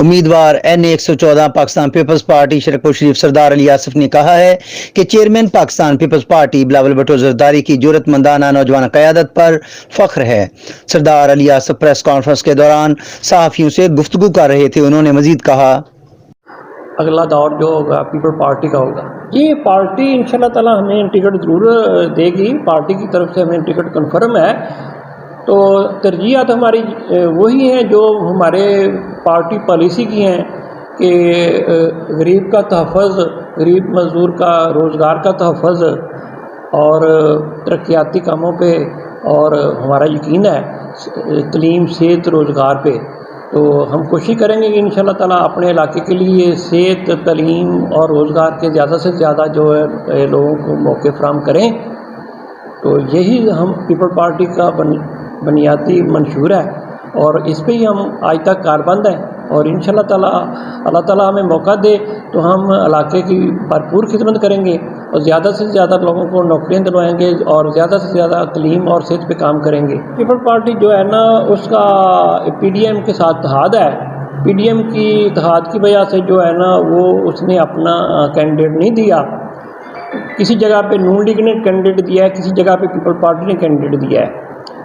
امیدوار NA114 Pakistan Peoples Party Sharakpur Sharif Sardar Ali Asif نے کہا ہے کہ chairman Pakistan Peoples Party Bilawal Bhutto Zardari کی جرأت مندانہ نوجوان قیادت پر فخر ہے۔ سردار علی آصف پریس کانفرنس کے دوران صحافیوں سے گفتگو کر رہے تھے۔ انہوں نے مزید کہا، اگلا دور جو ہوگا پیپل پارٹی کا ہوگا، یہ پارٹی انشاءاللہ تعالی ہمیں ٹکٹ ضرور دے گی۔ پارٹی کی طرف سے ہمیں ٹکٹ کنفرم ہے، تو ترجیحات ہماری وہی ہیں جو ہمارے پارٹی پالیسی کی ہیں کہ غریب کا تحفظ، غریب مزدور کا روزگار کا تحفظ اور ترقیاتی کاموں پہ، اور ہمارا یقین ہے تعلیم، صحت، روزگار پہ۔ تو ہم کوشش کریں گے کہ انشاءاللہ تعالیٰ اپنے علاقے کے لیے صحت، تعلیم اور روزگار کے زیادہ سے زیادہ جو ہے لوگوں کو موقع فراہم کریں۔ تو یہی ہم پیپل پارٹی کا بنیادی منشور ہے، اور اس پہ ہی ہم آج تک کاربند ہیں، اور انشاءاللہ تعالیٰ اللہ تعالیٰ ہمیں موقع دے تو ہم علاقے کی بھرپور خدمت کریں گے، اور زیادہ سے زیادہ لوگوں کو نوکریاں دلوائیں گے، اور زیادہ سے زیادہ تعلیم اور صحت پہ کام کریں گے۔ پیپل پارٹی جو ہے نا، اس کا PDM کے ساتھ اتحاد ہے۔ PDM کی اتحاد کی وجہ سے جو ہے نا، وہ اس نے اپنا کینڈیڈیٹ نہیں دیا، کسی جگہ پہ نون لیگ نے کینڈیڈیٹ دیا ہے، کسی جگہ پہ پیپل پارٹی نے کینڈیڈیٹ دیا ہے۔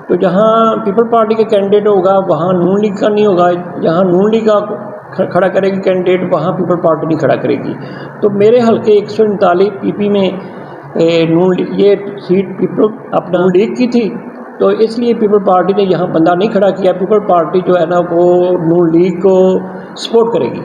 تو جہاں پیپل پارٹی کا کینڈیڈیٹ ہوگا وہاں نون لیگ کا نہیں ہوگا، جہاں نون لیگ کا کھڑا کرے گی کینڈیڈیٹ وہاں پیپل پارٹی نہیں کھڑا کرے گی۔ تو میرے حلقے 139 PP میں یہ سیٹ پیپل اپنا نون لیگ کی تھی، تو اس لیے پیپل پارٹی نے یہاں بندہ نہیں کھڑا کیا۔ پیپل پارٹی جو ہے نا وہ نون لیگ کو سپورٹ کرے گی۔